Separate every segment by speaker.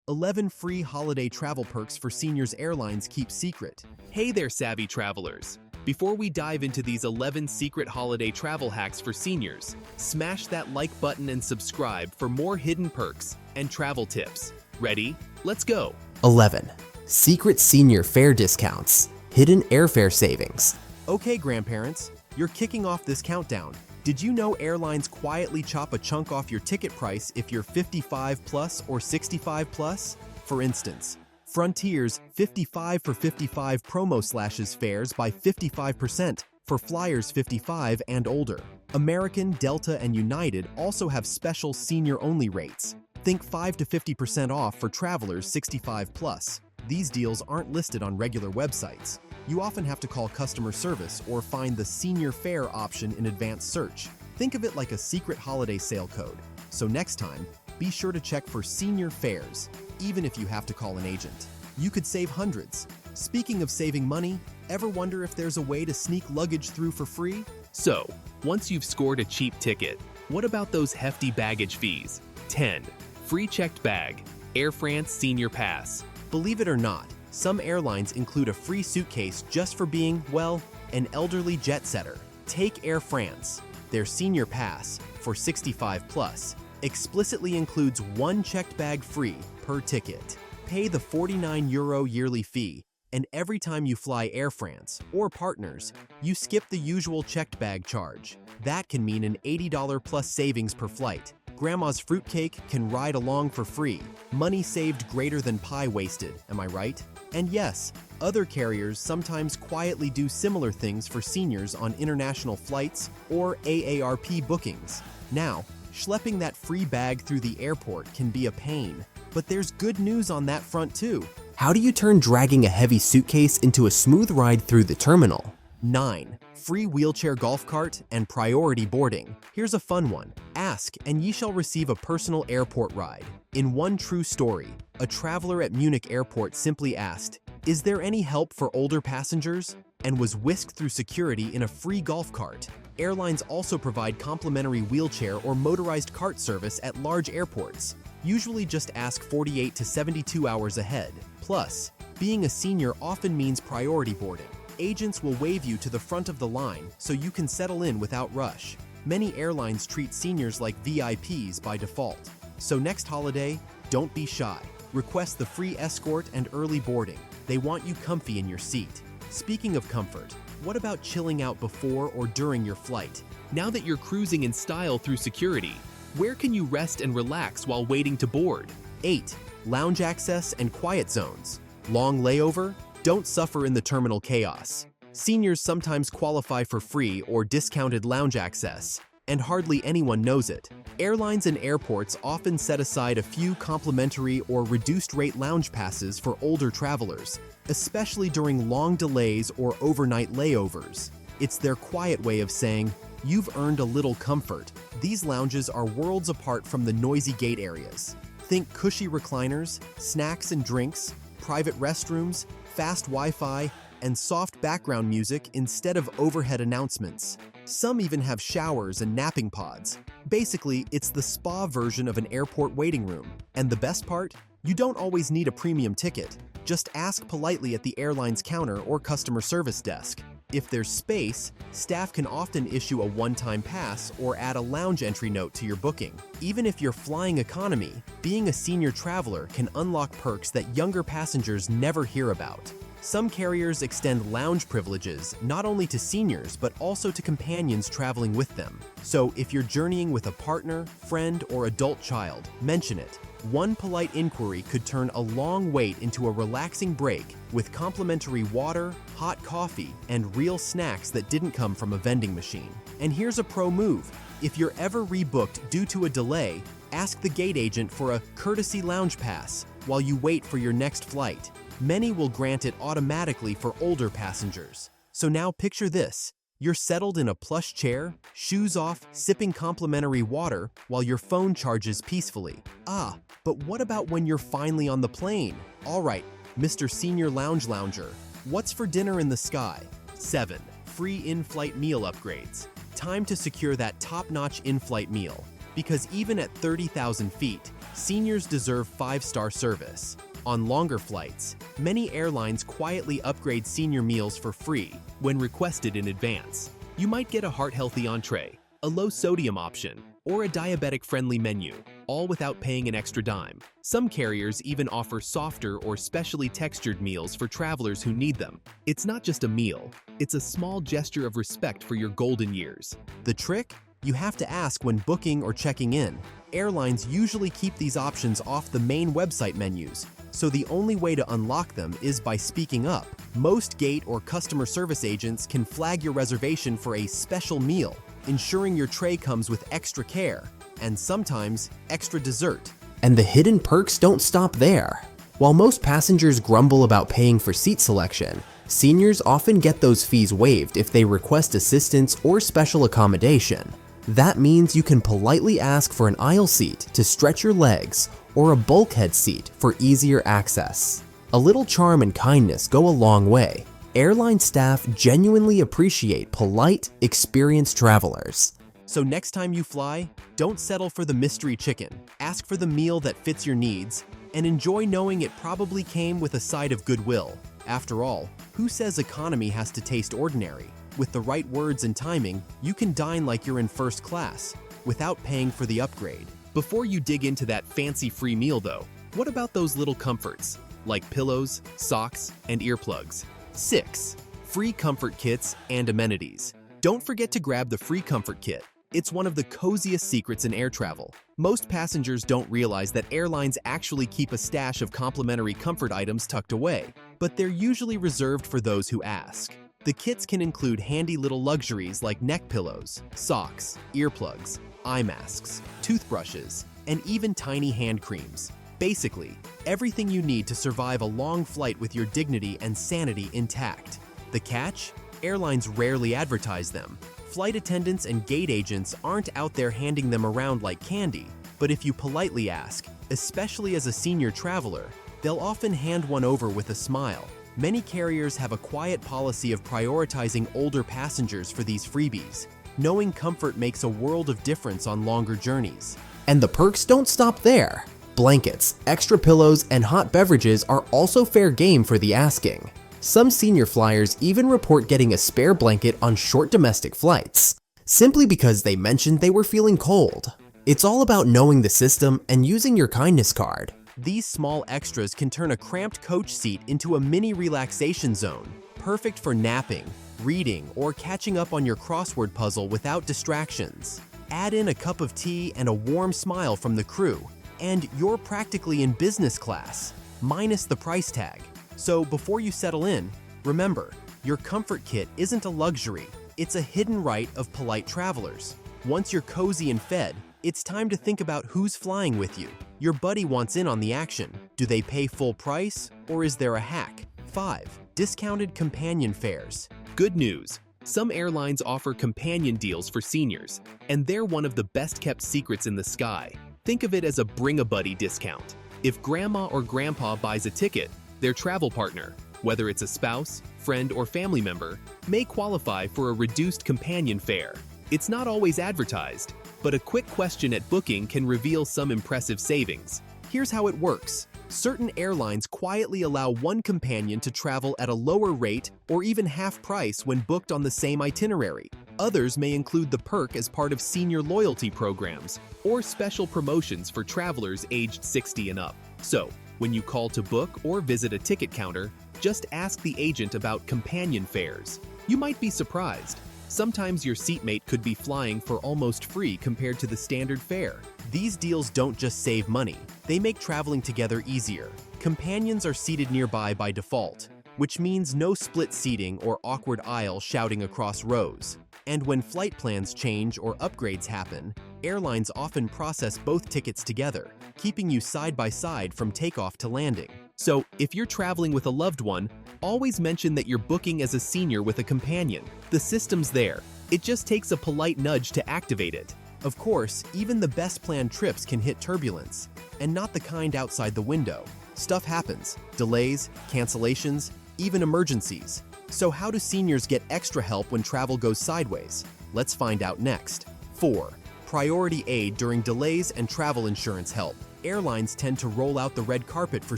Speaker 1: 11 free holiday travel perks for seniors airlines keep secret.
Speaker 2: Hey there, savvy travelers! Before we dive into these 11 secret holiday travel hacks for seniors, smash that like button and subscribe for more hidden perks and travel tips. Ready? Let's go!
Speaker 3: 11. Secret senior fare discounts. Hidden airfare savings.
Speaker 1: Okay, grandparents, you're kicking off this countdown. Did you know airlines quietly chop a chunk off your ticket price if you're 55 plus or 65 plus? For instance, Frontier's 55 for 55 promo slashes fares by 55% for flyers 55 and older. American, Delta, and United also have special senior-only rates. Think 5 to 50% off for travelers 65 plus. These deals aren't listed on regular websites. You often have to call customer service or find the senior fare option in advanced search. Think of it like a secret holiday sale code. So next time, be sure to check for senior fares, even if you have to call an agent. You could save hundreds. Speaking of saving money, ever wonder if there's a way to sneak luggage through for free?
Speaker 2: So, once you've scored a cheap ticket, what about those hefty baggage fees? 10. Free checked bag. Air France Senior Pass.
Speaker 1: Believe it or not, some airlines include a free suitcase just for being, well, an elderly jet setter. Take Air France. Their Senior Pass, for 65 plus, explicitly includes one checked bag free per ticket. Pay the €49 yearly fee, and every time you fly Air France or partners, you skip the usual checked bag charge. That can mean an $80 plus savings per flight. Grandma's fruitcake can ride along for free. Money saved greater than pie wasted, am I right? And yes, other carriers sometimes quietly do similar things for seniors on international flights or AARP bookings. Now, schlepping that free bag through the airport can be a pain, but there's good news on that front too.
Speaker 3: How do you turn dragging a heavy suitcase into a smooth ride through the terminal?
Speaker 1: 9. Free wheelchair golf cart and priority boarding. Here's a fun one. Ask, and ye shall receive a personal airport ride. In one true story, a traveler at Munich airport simply asked, "Is there any help for older passengers?" and was whisked through security in a free golf cart. Airlines also provide complimentary wheelchair or motorized cart service at large airports. Usually just ask 48 to 72 hours ahead. Plus, being a senior often means priority boarding. Agents will wave you to the front of the line so you can settle in without rush. Many airlines treat seniors like VIPs by default. So next holiday, don't be shy. Request the free escort and early boarding. They want you comfy in your seat. Speaking of comfort, what about chilling out before or during your flight?
Speaker 2: Now that you're cruising in style through security, where can you rest and relax while waiting to board?
Speaker 1: 8. Lounge access and quiet zones. Long layover? Don't suffer in the terminal chaos. Seniors sometimes qualify for free or discounted lounge access, and hardly anyone knows it. Airlines and airports often set aside a few complimentary or reduced-rate lounge passes for older travelers, especially during long delays or overnight layovers. It's their quiet way of saying, "You've earned a little comfort." These lounges are worlds apart from the noisy gate areas. Think cushy recliners, snacks and drinks, private restrooms, fast Wi-Fi, and soft background music instead of overhead announcements. Some even have showers and napping pods. Basically, it's the spa version of an airport waiting room. And the best part? You don't always need a premium ticket. Just ask politely at the airline's counter or customer service desk. If there's space, staff can often issue a one-time pass or add a lounge entry note to your booking. Even if you're flying economy, being a senior traveler can unlock perks that younger passengers never hear about. Some carriers extend lounge privileges not only to seniors but also to companions traveling with them. So if you're journeying with a partner, friend, or adult child, mention it. One polite inquiry could turn a long wait into a relaxing break with complimentary water, hot coffee, and real snacks that didn't come from a vending machine. And here's a pro move. If you're ever rebooked due to a delay, ask the gate agent for a courtesy lounge pass while you wait for your next flight. Many will grant it automatically for older passengers. So now picture this. You're settled in a plush chair, shoes off, sipping complimentary water while your phone charges peacefully. But what about when you're finally on the plane? All right, Mr. Senior Lounge Lounger, what's for dinner in the sky? 7. Free in-flight meal upgrades. Time to secure that top-notch in-flight meal. because even at 30,000 feet, seniors deserve 5-star service. On longer flights, many airlines quietly upgrade senior meals for free when requested in advance. You might get a heart-healthy entree, a low-sodium option, or a diabetic-friendly menu, all without paying an extra dime. Some carriers even offer softer or specially textured meals for travelers who need them. It's not just a meal, it's a small gesture of respect for your golden years. The trick? You have to ask when booking or checking in. Airlines usually keep these options off the main website menus, so the only way to unlock them is by speaking up. Most gate or customer service agents can flag your reservation for a special meal, ensuring your tray comes with extra care, and sometimes extra dessert.
Speaker 3: And the hidden perks don't stop there. While most passengers grumble about paying for seat selection, seniors often get those fees waived if they request assistance or special accommodation. That means you can politely ask for an aisle seat to stretch your legs or a bulkhead seat for easier access. A little charm and kindness go a long way. Airline staff genuinely appreciate polite, experienced travelers.
Speaker 1: So next time you fly, don't settle for the mystery chicken. Ask for the meal that fits your needs, and enjoy knowing it probably came with a side of goodwill. After all, who says economy has to taste ordinary? With the right words and timing, you can dine like you're in first class, without paying for the upgrade.
Speaker 2: Before you dig into that fancy free meal though, what about those little comforts, like pillows, socks, and earplugs? 6. Free comfort kits and amenities. Don't forget to grab the free comfort kit. It's one of the coziest secrets in air travel. Most passengers don't realize that airlines actually keep a stash of complimentary comfort items tucked away, but they're usually reserved for those who ask. The kits can include handy little luxuries like neck pillows, socks, earplugs, eye masks, toothbrushes, and even tiny hand creams. Basically, everything you need to survive a long flight with your dignity and sanity intact. The catch? Airlines rarely advertise them. Flight attendants and gate agents aren't out there handing them around like candy, but if you politely ask, especially as a senior traveler, they'll often hand one over with a smile. Many carriers have a quiet policy of prioritizing older passengers for these freebies. Knowing comfort makes a world of difference on longer journeys.
Speaker 3: And the perks don't stop there. Blankets, extra pillows, and hot beverages are also fair game for the asking. Some senior flyers even report getting a spare blanket on short domestic flights, simply because they mentioned they were feeling cold. It's all about knowing the system and using your kindness card.
Speaker 1: These small extras can turn a cramped coach seat into a mini relaxation zone, perfect for napping, reading, or catching up on your crossword puzzle without distractions. Add in a cup of tea and a warm smile from the crew, and you're practically in business class, minus the price tag. So before you settle in, remember, your comfort kit isn't a luxury, it's a hidden right of polite travelers. Once you're cozy and fed, it's time to think about who's flying with you. Your buddy wants in on the action. Do they pay full price, or is there a hack? 5. Discounted companion fares.
Speaker 2: Good news! Some airlines offer companion deals for seniors, and they're one of the best-kept secrets in the sky. Think of it as a bring-a-buddy discount. If grandma or grandpa buys a ticket, their travel partner, whether it's a spouse, friend, or family member, may qualify for a reduced companion fare. It's not always advertised, but a quick question at booking can reveal some impressive savings. Here's how it works. Certain airlines quietly allow one companion to travel at a lower rate or even half price when booked on the same itinerary. Others may include the perk as part of senior loyalty programs or special promotions for travelers aged 60 and up. So, when you call to book or visit a ticket counter, just ask the agent about companion fares. You might be surprised. Sometimes your seatmate could be flying for almost free compared to the standard fare.
Speaker 1: These deals don't just save money, they make traveling together easier. Companions are seated nearby by default, which means no split seating or awkward aisle shouting across rows. And when flight plans change or upgrades happen, airlines often process both tickets together, keeping you side by side from takeoff to landing.
Speaker 2: So, if you're traveling with a loved one, always mention that you're booking as a senior with a companion. The system's there. It just takes a polite nudge to activate it.
Speaker 1: Of course, even the best planned trips can hit turbulence, and not the kind outside the window. Stuff happens, delays, cancellations, even emergencies. So how do seniors get extra help when travel goes sideways? Let's find out next. 4. Priority aid during delays and travel insurance help. Airlines tend to roll out the red carpet for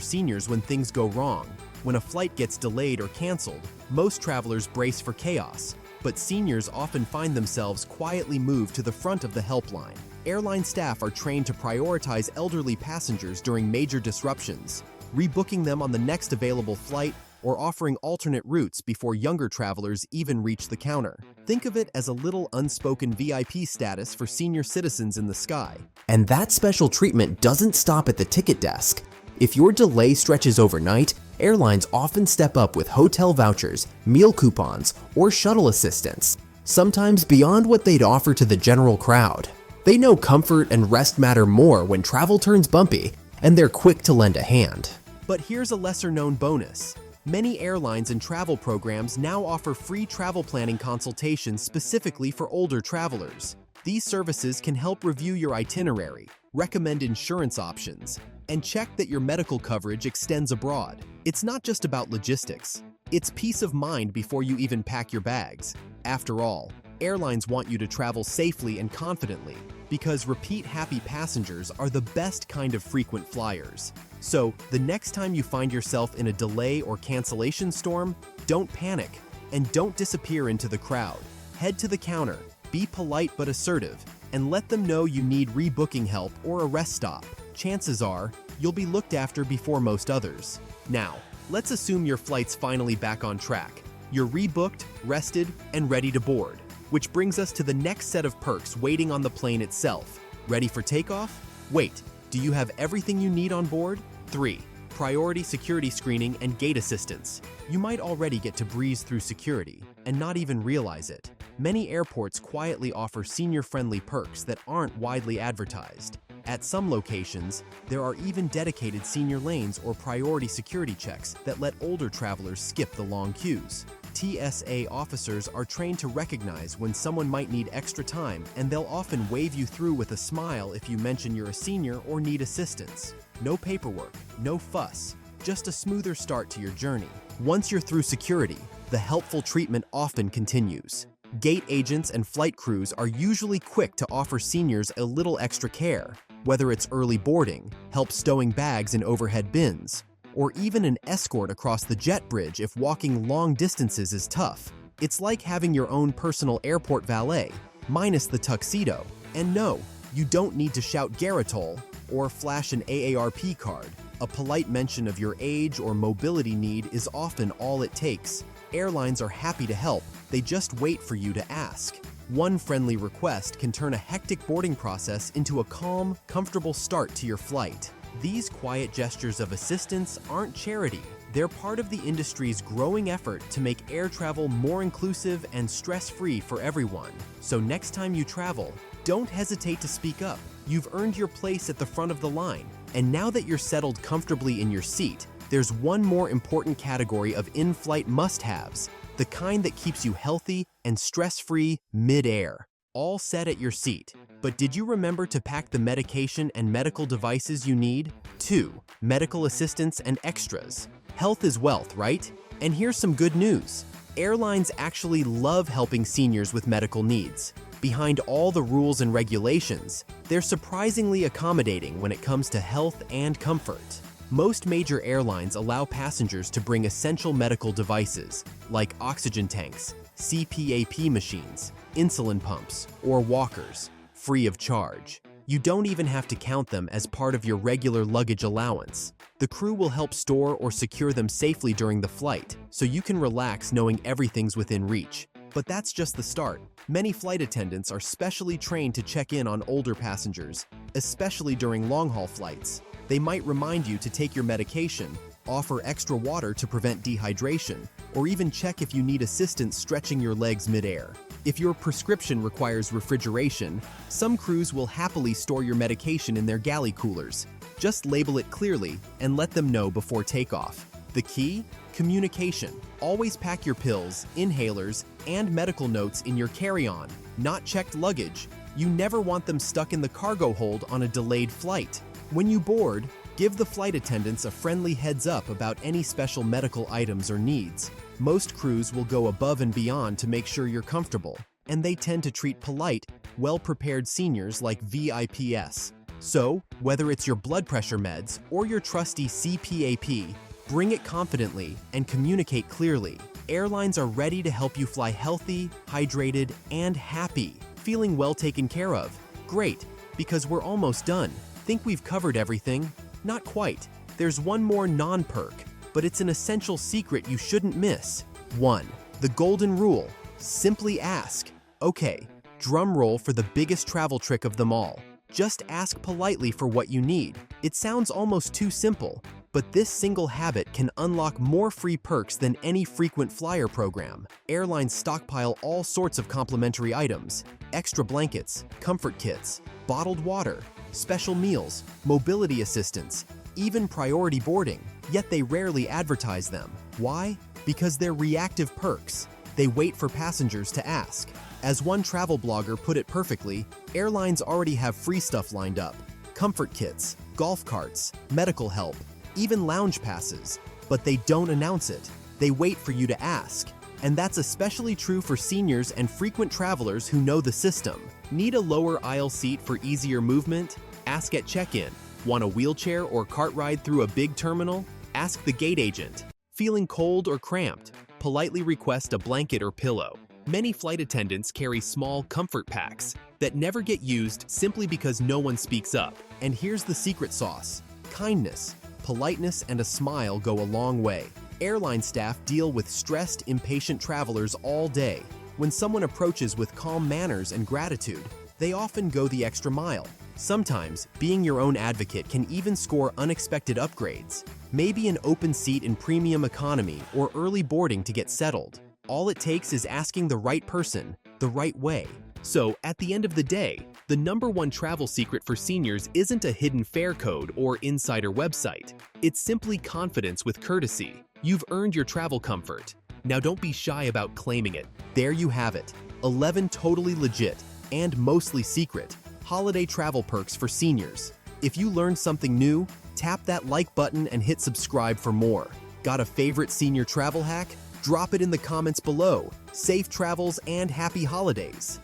Speaker 1: seniors when things go wrong. When a flight gets delayed or canceled, most travelers brace for chaos, but seniors often find themselves quietly moved to the front of the helpline. Airline staff are trained to prioritize elderly passengers during major disruptions, rebooking them on the next available flight or offering alternate routes before younger travelers even reach the counter. Think of it as a little unspoken VIP status for senior citizens in the sky.
Speaker 3: And that special treatment doesn't stop at the ticket desk. If your delay stretches overnight, airlines often step up with hotel vouchers, meal coupons, or shuttle assistance, sometimes beyond what they'd offer to the general crowd. They know comfort and rest matter more when travel turns bumpy, and they're quick to lend a hand.
Speaker 1: But here's a lesser-known bonus. Many airlines and travel programs now offer free travel planning consultations specifically for older travelers. These services can help review your itinerary, recommend insurance options, and check that your medical coverage extends abroad. It's not just about logistics. It's peace of mind before you even pack your bags. After all, airlines want you to travel safely and confidently because repeat happy passengers are the best kind of frequent flyers. So, the next time you find yourself in a delay or cancellation storm, don't panic and don't disappear into the crowd. Head to the counter, be polite but assertive, and let them know you need rebooking help or a rest stop. Chances are, you'll be looked after before most others. Now, let's assume your flight's finally back on track. You're rebooked, rested, and ready to board. Which brings us to the next set of perks waiting on the plane itself. Ready for takeoff? Wait, do you have everything you need on board? 3. Priority security screening and gate assistance. You might already get to breeze through security and not even realize it. Many airports quietly offer senior-friendly perks that aren't widely advertised. At some locations, there are even dedicated senior lanes or priority security checks that let older travelers skip the long queues. TSA officers are trained to recognize when someone might need extra time, and they'll often wave you through with a smile if you mention you're a senior or need assistance. No paperwork, no fuss, just a smoother start to your journey. Once you're through security, the helpful treatment often continues. Gate agents and flight crews are usually quick to offer seniors a little extra care, whether it's early boarding, help stowing bags in overhead bins, or even an escort across the jet bridge if walking long distances is tough. It's like having your own personal airport valet, minus the tuxedo. And no, you don't need to shout Garitol or flash an AARP card. A polite mention of your age or mobility need is often all it takes. Airlines are happy to help, they just wait for you to ask. One friendly request can turn a hectic boarding process into a calm, comfortable start to your flight. These quiet gestures of assistance aren't charity. They're part of the industry's growing effort to make air travel more inclusive and stress-free for everyone. So next time you travel, don't hesitate to speak up. You've earned your place at the front of the line. And now that you're settled comfortably in your seat, there's one more important category of in-flight must-haves, the kind that keeps you healthy and stress-free mid-air. All set at your seat. But did you remember to pack the medication and medical devices you need? 2. Medical assistance and extras. Health is wealth, right? And here's some good news. Airlines actually love helping seniors with medical needs. Behind all the rules and regulations, they're surprisingly accommodating when it comes to health and comfort. Most major airlines allow passengers to bring essential medical devices like oxygen tanks, CPAP machines, insulin pumps, or walkers, free of charge. You don't even have to count them as part of your regular luggage allowance. The crew will help store or secure them safely during the flight, so you can relax knowing everything's within reach. But that's just the start. Many flight attendants are specially trained to check in on older passengers, especially during long-haul flights. They might remind you to take your medication, offer extra water to prevent dehydration, or even check if you need assistance stretching your legs mid-air. If your prescription requires refrigeration, some crews will happily store your medication in their galley coolers. Just label it clearly and let them know before takeoff. The key? Communication. Always pack your pills, inhalers, and medical notes in your carry-on, not checked luggage. You never want them stuck in the cargo hold on a delayed flight. When you board, give the flight attendants a friendly heads up about any special medical items or needs. Most crews will go above and beyond to make sure you're comfortable, and they tend to treat polite well-prepared seniors like VIPs. So, whether it's your blood pressure meds or your trusty CPAP, bring it confidently and communicate clearly. Airlines are ready to help you fly healthy, hydrated, and happy. Feeling well taken care of? Great, because we're almost done. Think we've covered everything? Not quite. There's one more non-perk, but it's an essential secret you shouldn't miss. 1. The golden rule. Simply ask. Okay, drum roll for the biggest travel trick of them all. Just ask politely for what you need. It sounds almost too simple, but this single habit can unlock more free perks than any frequent flyer program. Airlines stockpile all sorts of complimentary items: extra blankets, comfort kits, bottled water, special meals, mobility assistance, even priority boarding, yet they rarely advertise them. Why? Because they're reactive perks. They wait for passengers to ask. As one travel blogger put it perfectly, airlines already have free stuff lined up: comfort kits, golf carts, medical help, even lounge passes. But they don't announce it. They wait for you to ask. And that's especially true for seniors and frequent travelers who know the system. Need a lower aisle seat for easier movement? Ask at check-in. Want a wheelchair or cart ride through a big terminal? Ask the gate agent. Feeling cold or cramped? Politely request a blanket or pillow. Many flight attendants carry small comfort packs that never get used simply because no one speaks up. And here's the secret sauce: kindness, politeness, and a smile go a long way. Airline staff deal with stressed, impatient travelers all day. When someone approaches with calm manners and gratitude, they often go the extra mile. Sometimes, being your own advocate can even score unexpected upgrades. Maybe an open seat in premium economy or early boarding to get settled. All it takes is asking the right person, the right way. So, at the end of the day, the #1 travel secret for seniors isn't a hidden fare code or insider website. It's simply confidence with courtesy. You've earned your travel comfort. Now don't be shy about claiming it. There you have it. 11 totally legit and mostly secret holiday travel perks for seniors. If you learned something new, tap that like button and hit subscribe for more. Got a favorite senior travel hack? Drop it in the comments below. Safe travels and happy holidays!